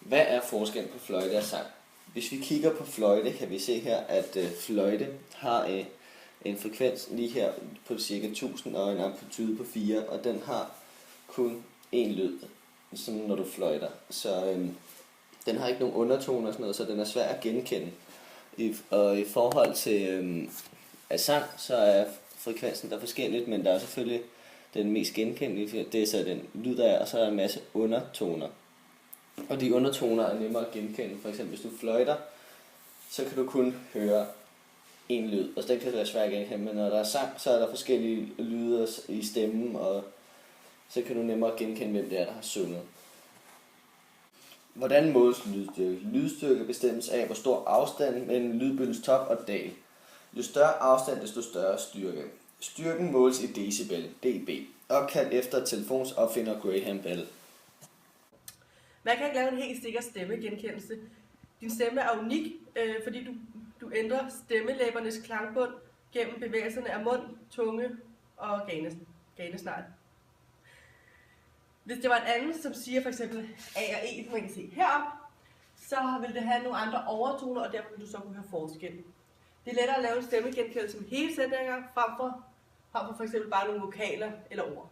Hvad er forskellen på fløjte og sang? Hvis vi kigger på fløjte, kan vi se her, at fløjte har en frekvens lige her på cirka 1000 og en amplitude på 4, og den har kun én lyd, sådan når du fløjter. Så den har ikke nogen undertoner og sådan noget, så den er svær at genkende. Og i forhold til sang, så er frekvensen der forskelligt, men der er selvfølgelig den mest genkendelige, det er så den lyd der er, og så er der en masse undertoner. Og de undertoner er nemmere at genkende. For eksempel hvis du fløjter, så kan du kun høre en lyd, og så den kan være svært at genkende. Men når der er sang, så er der forskellige lyder i stemmen, og så kan du nemmere genkende, hvem det er, der har sunget. Hvordan måles lydstyrke? Lydstyrke bestemmes af, hvor stor afstand mellem lydbølgens top og dal. Jo større afstand, desto større styrke. Styrken måles i decibel, dB, opkaldt efter telefons opfinder Graham Bell. Man kan ikke lave en helt sikker stemmegenkendelse. Din stemme er unik, fordi du ændrer stemmelæbernes klangbund gennem bevægelserne af mund, tunge og ganesnegl. Hvis det var en anden, som siger for eksempel A og E, som man kan se heroppe, så vil det have nogle andre overtoner, og derfor vil du så kunne høre forskel. Det er lettere at lave en stemmegenkendelse med hele sætninger, frem for for eksempel bare nogle vokaler eller ord.